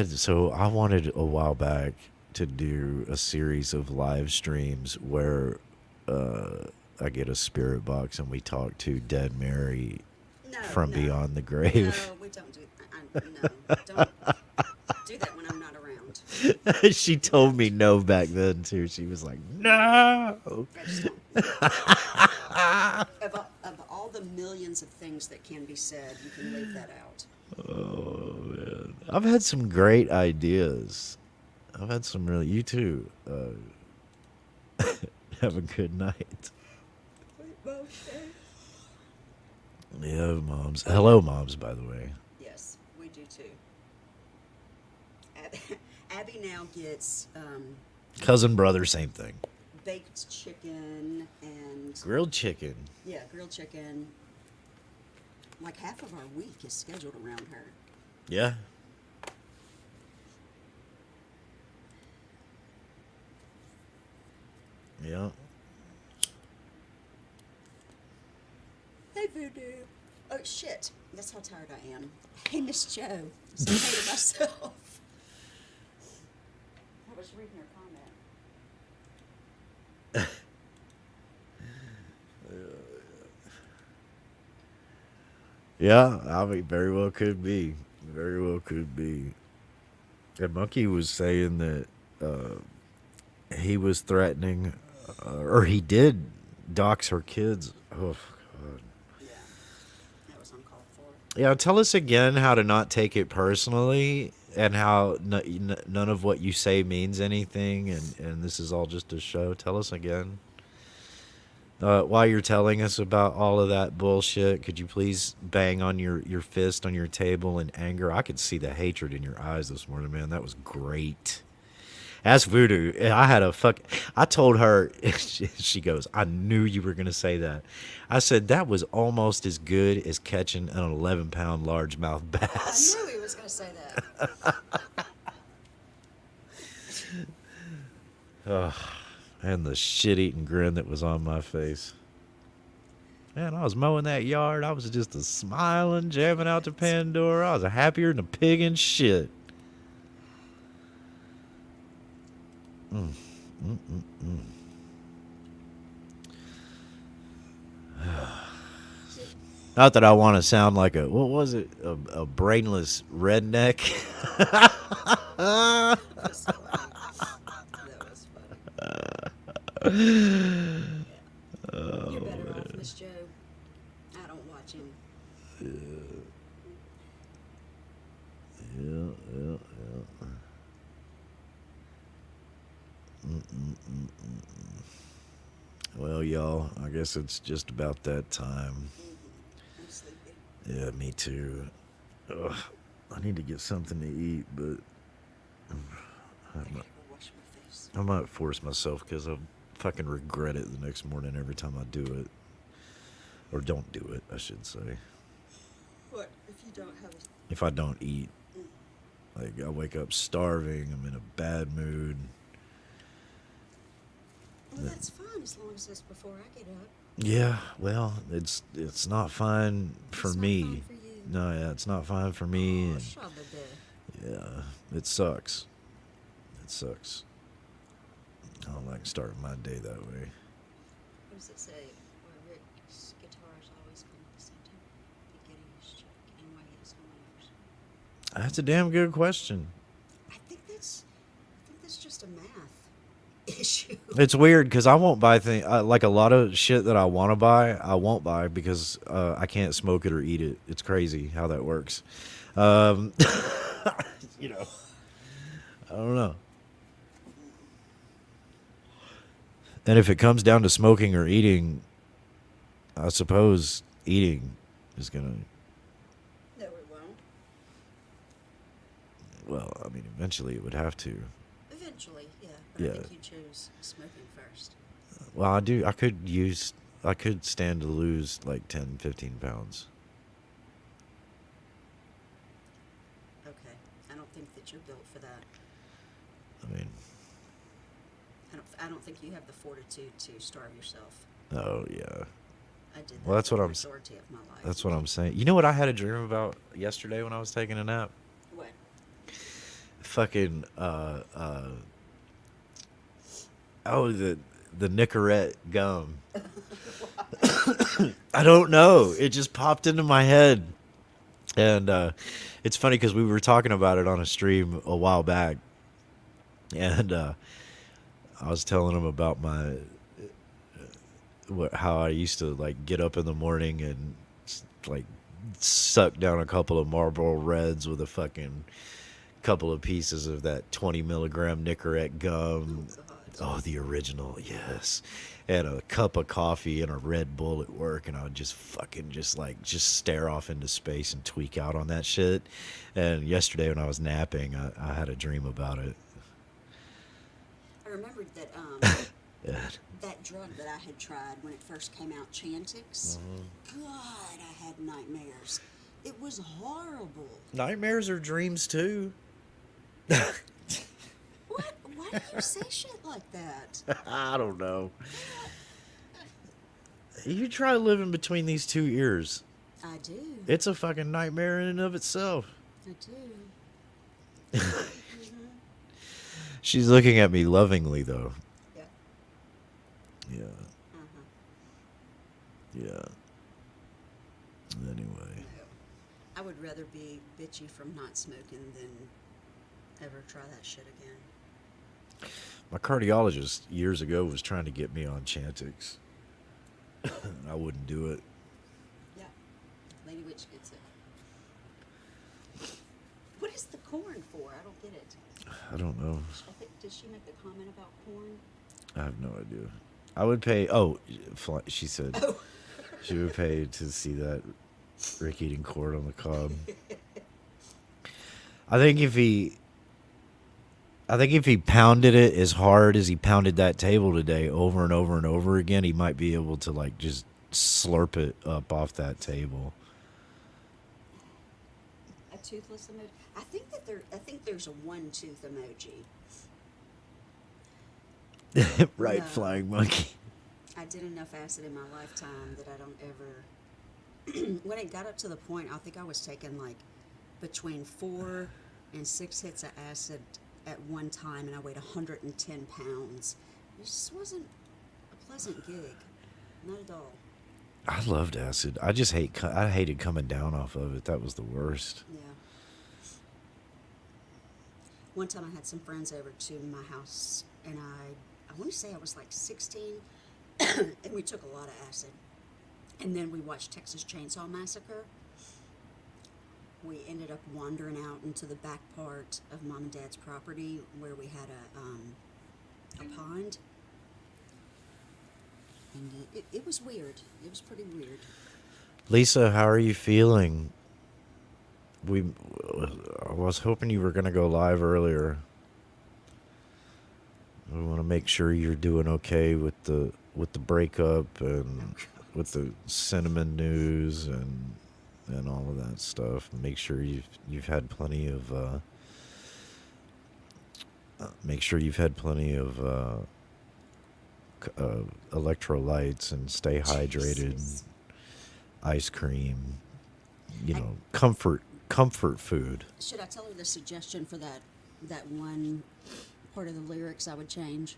gypsy? I wanted a while back to do a series of live streams where I get a spirit box and we talk to Dead Mary No, from no. beyond the grave. No, we don't do no, don't do that when I'm not around. She told me no back then too. She was like, "No." I just don't. Of all the millions of things that can be said, you can leave that out. Oh man, I've had some great ideas. I've had some really. You too. Have a good night. Yeah, moms. Hello, moms. By the way. Yes, we do too. Abby now gets Cousin, brother, same thing. baked chicken and Grilled chicken. yeah, grilled chicken. Like half of our week is scheduled around her. Yeah. Yeah. Hey, Voodoo. Oh, shit. That's how tired I am. Hey, Miss Joe. Say hey to myself. I was reading her comment. Yeah, I mean, very well could be. Very well could be. And Monkey was saying that he was threatening, or he did dox her kids. Oh, God. Yeah. That was uncalled for. Yeah, tell us again how to not take it personally and how none of what you say means anything and this is all just a show. Tell us again. While you're telling us about all of that bullshit, could you please bang on your fist on your table in anger? I could see the hatred in your eyes this morning, man. That was great. Ask Voodoo. I told her, she goes, I knew you were going to say that. I said, that was almost as good as catching an 11-pound largemouth bass. I knew he was going to say that. And the shit-eating grin that was on my face. Man, I was mowing that yard. I was just a smiling, jamming out to Pandora. I was a happier than a pig in shit. Not that I want to sound like what was it? A brainless redneck. That was funny. You're better off, Miss Joe. I don't watch him. Yeah. Well, y'all, I guess it's just about that time. I'm sleepy. Yeah, me too. Ugh, I need to get something to eat, but I gotta go wash my face. I might force myself because I'll fucking regret it the next morning every time I do it. Or don't do it, I should say. What if you don't have a... If I don't eat. Like, I wake up starving, I'm in a bad mood. Well, that's fine as long as it's before I get up. Yeah, well, it's not fine for It's not me. fine for you. No, yeah, it's not fine for me. Oh, And shabba-da. yeah, it sucks. It sucks. I don't like starting my day that way. What does it say? Where Rick's guitars always come at the same time. Beginning his check and why he has no others. That's a damn good question. I think that's just a math issue. It's weird because I won't buy things like a lot of shit that I want to buy. I won't buy because I can't smoke it or eat it. It's crazy how that works. You know, I don't know. And if it comes down to smoking or eating, I suppose eating is gonna Well, I mean, eventually it would have to. Eventually, yeah. But Yeah. I think you chose smoking first. Well, I could stand to lose like 10, 15 pounds. Okay. I don't think that you're built for that. I mean, I don't think you have the fortitude to starve yourself. oh yeah. I did that Well, that's for what the I'm. majority of my life. That's what I'm saying. You know what I had a dream about yesterday when I was taking a nap? What? Fucking oh, the Nicorette gum. I don't know. It just popped into my head. And it's funny because we were talking about it on a stream a while back. And I was telling him about my how I used to like get up in the morning and like suck down a couple of Marlboro Reds with a fucking couple of pieces of that 20 milligram Nicorette gum. Oh, God. Oh, the original, yes. And a cup of coffee and a Red Bull at work, and I would just fucking just stare off into space and tweak out on that shit. And yesterday when I was napping, I had a dream about it. I remembered that Yeah. that drug that I had tried when it first came out, Chantix. Mm-hmm. God, I had nightmares. It was horrible. Nightmares are dreams too. What? Why do you say shit like that? I don't know. You try living between these two ears. I do. It's a fucking nightmare in and of itself. I do. She's looking at me lovingly, though. Yeah. Yeah. Uh-huh. Yeah. Anyway. I would rather be bitchy from not smoking than ever try that shit again. My cardiologist years ago was trying to get me on Chantix. I wouldn't do it. Yeah. Lady Witch gets it. What is the corn for? I don't get it. I don't know. Did she make the comment about corn? I have no idea. I would pay. Oh, she said Oh. she would pay to see that Rick eating corn on the cob. I think if he pounded it as hard as he pounded that table today over and over and over again, he might be able to like just slurp it up off that table. A toothless emoji. I think there's a one tooth emoji. Right, No. flying monkey. I did enough acid in my lifetime that I don't ever. When it got up to the point, I think I was taking like between 4 and 6 hits of acid at one time, and I weighed 110 pounds. It just wasn't a pleasant gig, not at all. I loved acid. I just I hated coming down off of it. That was the worst. Yeah. One time I had some friends over to my house, and I want to say I was like 16, and we took a lot of acid. And then we watched Texas Chainsaw Massacre. We ended up wandering out into the back part of Mom and Dad's property where we had a pond. And it was weird. It was pretty weird. Lisa, how are you feeling? I was hoping you were going to go live earlier. We want to make sure you're doing okay with the breakup and with the cinnamon news and all of that stuff. Make sure you've had plenty of electrolytes and stay hydrated. Jesus. Ice cream, comfort food. Should I tell her the suggestion for that one part of the lyrics I would change?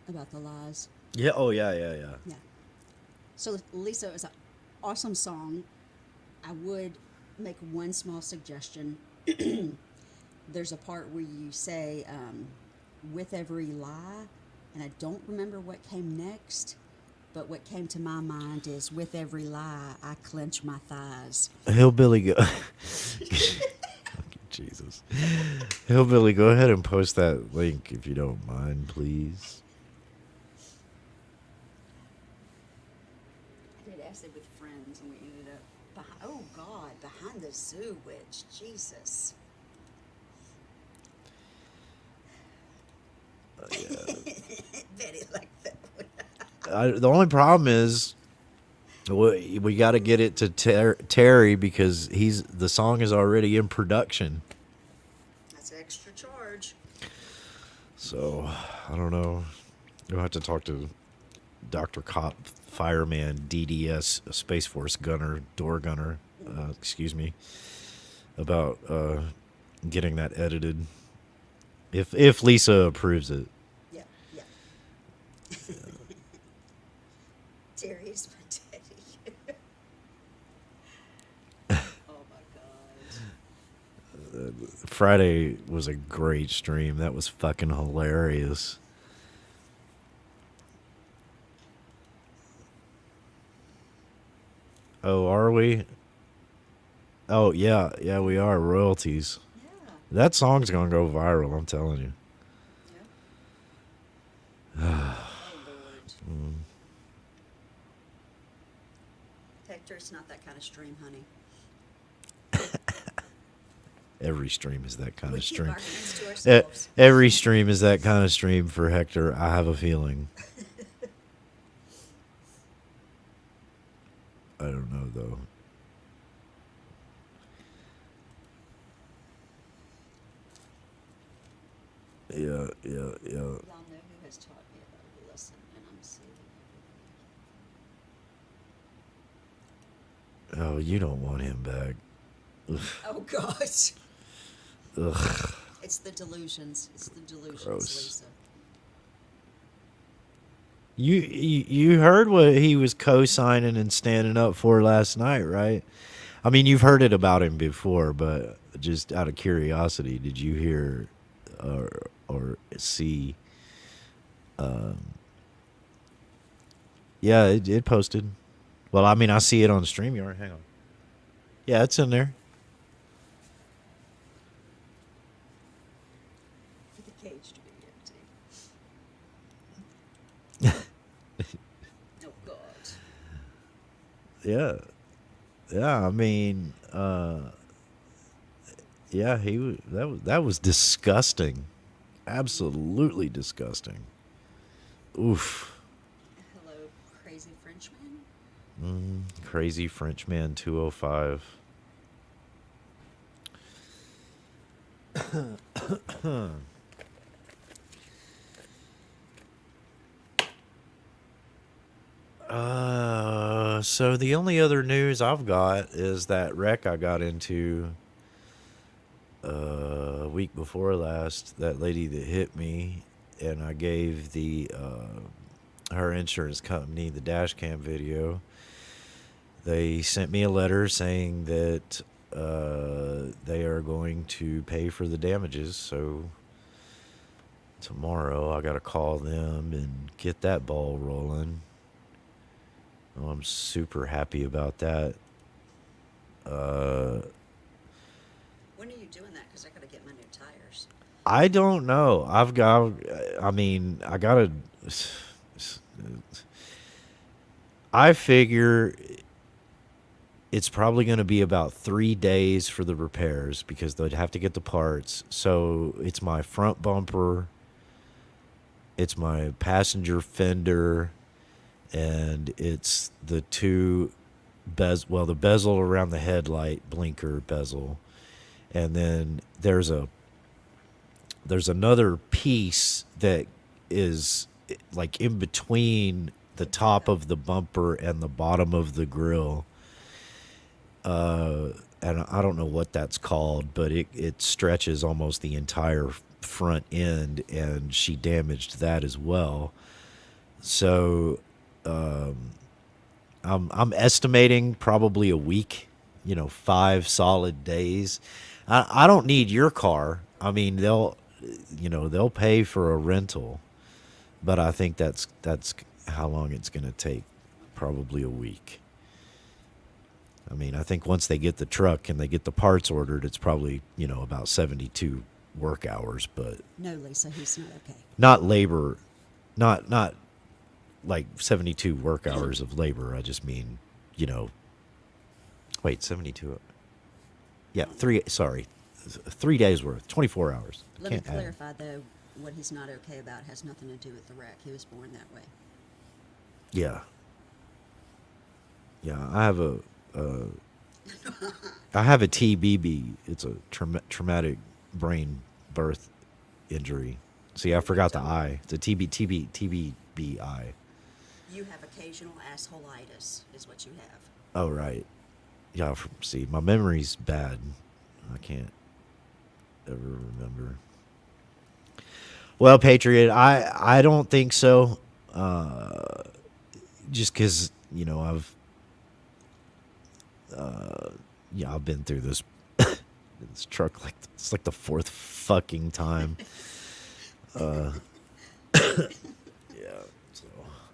About the lies. Yeah. Oh yeah. Yeah. So Lisa, it's an awesome song. I would make one small suggestion. There's a part where you say, with every lie, and I don't remember what came next, but what came to my mind is, with every lie, I clench my thighs. Hillbilly, go. Jesus. Hillbilly, go ahead and post that link if you don't mind, please. I did acid with friends, and we ended up Oh God, Behind the Zoo Witch. Jesus. Betty liked that one. The only problem is we got to get it to Terry because the song is already in production. That's extra charge. So I don't know. You'll have to talk to Dr. Cop, fireman, DDS, Space Force gunner, door gunner, excuse me, about getting that edited. If Lisa approves it. Yeah, yeah. Terry's my daddy. Oh my God. Friday was a great stream. That was fucking hilarious. Oh, are we? Oh, yeah. Yeah, we are. Royalties. Yeah, That song's going to go viral, I'm telling you. yeah. Oh Lord. Hector, it's not that kind of stream, honey. Every stream is that kind We of keep stream. our hands to ourselves. Every stream is that kind of stream for Hector. I have a feeling. I don't know, though. Yeah. Y'all know who has taught me about a lesson, and I'm saving Oh, you don't want him back. it. Oh gosh. Ugh. It's the delusions. It's the delusions, Gross. Lisa. You heard what he was co-signing and standing up for last night, right? I mean, you've heard it about him before, but just out of curiosity, did you hear or see? Yeah, it posted. Well, I mean, I see it on StreamYard. Hang on. Yeah, it's in there. For the cage to be empty. Oh God. Yeah. Yeah, I mean, yeah, that was disgusting. Absolutely disgusting. Oof. Hello, crazy Frenchman. Crazy Frenchman 205. So the only other news I've got is that wreck I got into a week before last. That lady that hit me, and I gave the her insurance company the dash cam video. They sent me a letter saying that they are going to pay for the damages. So tomorrow I got to call them and get that ball rolling. Oh, I'm super happy about that. When are you doing that? Because I got to get my new tires. I don't know. I figure it's probably going to be about 3 days for the repairs because they'd have to get the parts. So it's my front bumper, it's my passenger fender, and it's the two the bezel around the headlight blinker bezel. And then there's another piece that is like in between the top of the bumper and the bottom of the grill. And I don't know what that's called, but it stretches almost the entire front end, and she damaged that as well. So I'm estimating probably a week, 5 solid days. I don't need your car. I mean, they'll pay for a rental, but I think that's how long it's going to take, probably a week. I mean, I think once they get the truck and they get the parts ordered, it's probably, about 72 work hours, but No, Lisa, he's not okay. not labor, not like 72 work hours of labor. I just mean, Wait, 72. Yeah, 3 days worth, 24 hours. Let me Can't add. clarify, though, what he's not okay about has nothing to do with the wreck. He was born that way. Yeah. Yeah, I have a TBB. It's a traumatic brain birth injury. See, I forgot the I. It's a TBBI. You have occasional assholeitis, is what you have. Oh, right. Yeah, see, my memory's bad. I can't ever remember. Well, Patriot, I don't think so. Just because, I've been through this this truck it's like the fourth fucking time. Yeah, so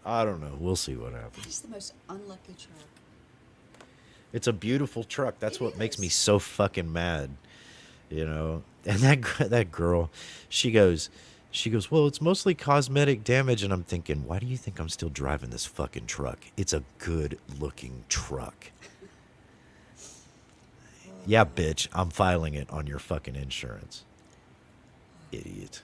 I don't know. We'll see what happens. It's the most unlucky truck. It's a beautiful truck. That's It what makes me is. so fucking mad, And that girl, she goes, well, it's mostly cosmetic damage, and I'm thinking, why do you think I'm still driving this fucking truck? It's a good looking truck. Yeah, bitch, I'm filing it on your fucking insurance. Idiot.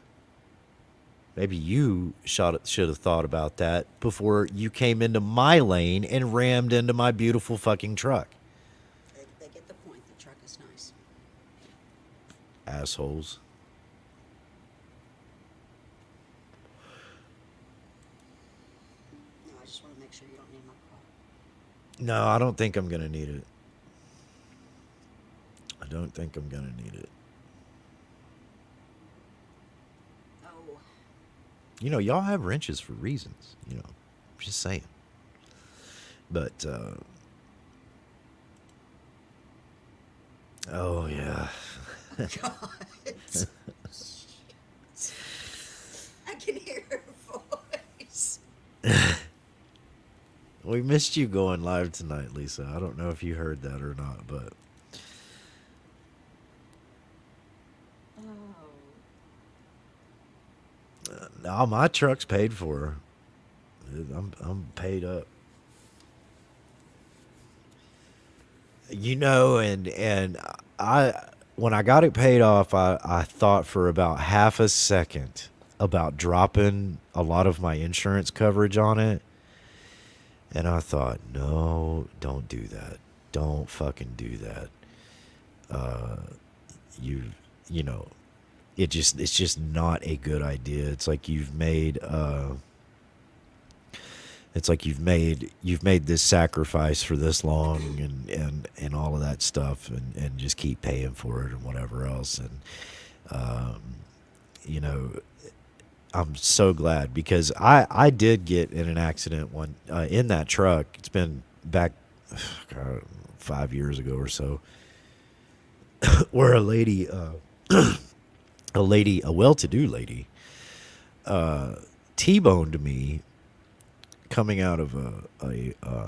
Maybe you should have thought about that before you came into my lane and rammed into my beautiful fucking truck. They get the point. The truck is nice. Assholes. No, I just want to make sure you don't need my car. No, I don't think I'm going to need it. I don't think I'm going to need it. Oh, Y'all have wrenches for reasons, just saying. But, oh, yeah. God. I can hear her voice. We missed you going live tonight, Lisa. I don't know if you heard that or not, but Oh. now my truck's paid for. I'm paid up. And I when I got it paid off, I thought for about half a second about dropping a lot of my insurance coverage on it. And I thought, no, don't do that. Don't fucking do that. It's just not a good idea. It's like you've made this sacrifice for this long and all of that stuff and just keep paying for it and whatever else. And I'm so glad because I did get in an accident in that truck. It's been back God, 5 years ago or so, where a well-to-do lady, T-boned me coming out of Wasn't it coming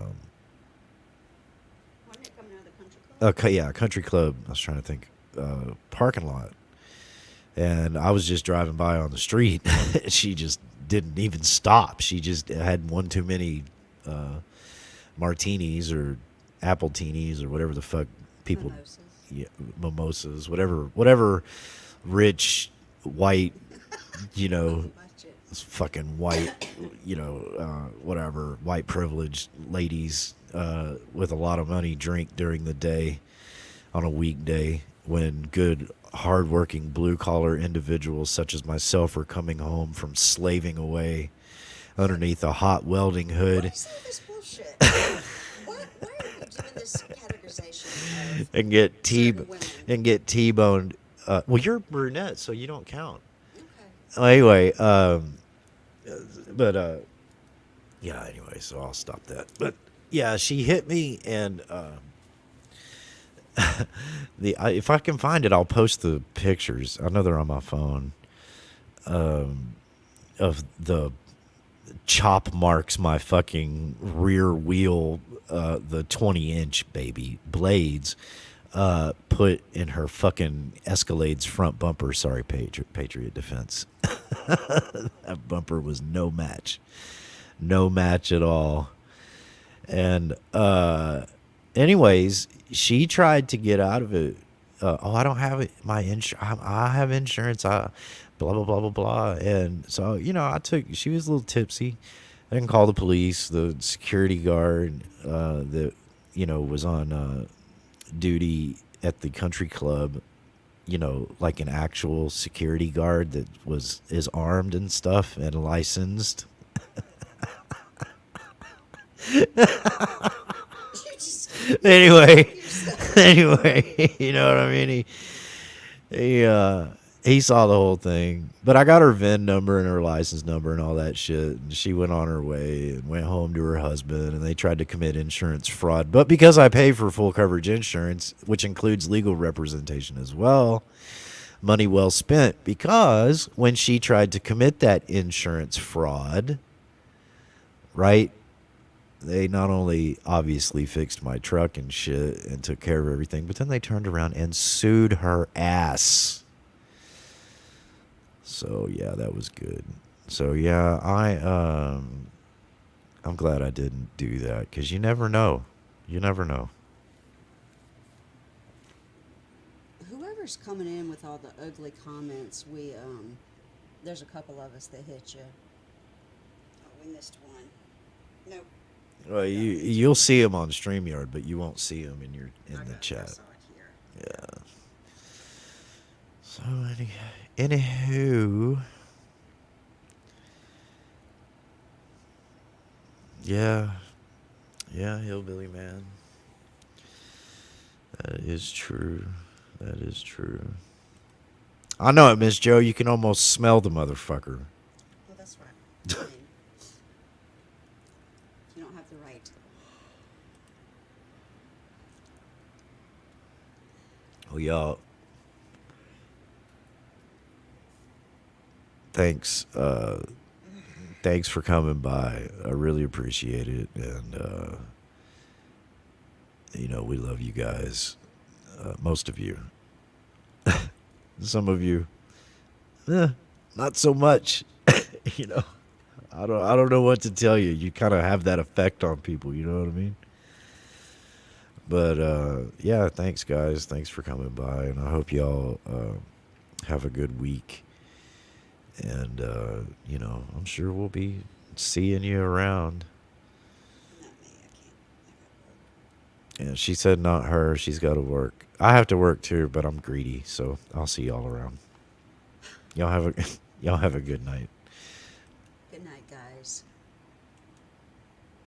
out of the country club? a country club. I was trying to think, parking lot. And I was just driving by on the street. She just didn't even stop. She just had one too many martinis or apple teenies or whatever the fuck people, Mimosas. yeah, mimosas, whatever rich white, Budget. fucking white, whatever white privileged ladies with a lot of money drink during the day on a weekday when good hardworking blue collar individuals such as myself are coming home from slaving away underneath a hot welding hood. What is all this bullshit? Why are you doing this categorization of and get certain women? T-boned. Well, you're brunette, so you don't count. Okay. Anyway, anyway, so I'll stop that. But yeah, she hit me, and if I can find it, I'll post the pictures. I know they're on my phone. Of the chop marks my fucking rear wheel, the 20-inch baby blades, put in her fucking Escalade's front bumper. Sorry, Patriot Defense. That bumper was no match at all. And anyways, she tried to get out of it. Oh, I don't have it. My insurance. I have insurance. I blah blah blah blah blah. And so I took. She was a little tipsy. I didn't call the police. The security guard that was on duty at the country club. Like an actual security guard that is armed and stuff and licensed. You just Anyway, yourself. anyway, you know what I mean. He saw the whole thing, but I got her VIN number and her license number and all that shit, and she went on her way and went home to her husband, and they tried to commit insurance fraud. But because I pay for full coverage insurance, which includes legal representation as well, money well spent. Because when she tried to commit that insurance fraud, right? They not only obviously fixed my truck and shit and took care of everything, but then they turned around and sued her ass. So yeah, that was good. So yeah, I'm glad I didn't do that, because you never know. You never know. Whoever's coming in with all the ugly comments, there's a couple of us that hit you. Oh, we missed one. Nope. Well, you'll see them on StreamYard, but you won't see them in I the got- I chat. saw it here. Yeah. So anywho, yeah, hillbilly man. That is true. That is true. I know it, Miss Joe. You can almost smell the motherfucker. Well, that's right. I mean, you don't have the right. Oh, y'all. Thanks. Thanks for coming by. I really appreciate it. And, we love you guys. Most of you. Some of you, not so much. I don't know what to tell you. You kind of have that effect on people. You know what I mean? But yeah, thanks guys. Thanks for coming by, and I hope y'all have a good week. And I'm sure we'll be seeing you around. Not me. I can't. And she said not her. She's got to work. I have to work too, but I'm greedy, so I'll see y'all around. Y'all have a good night. Good night, guys.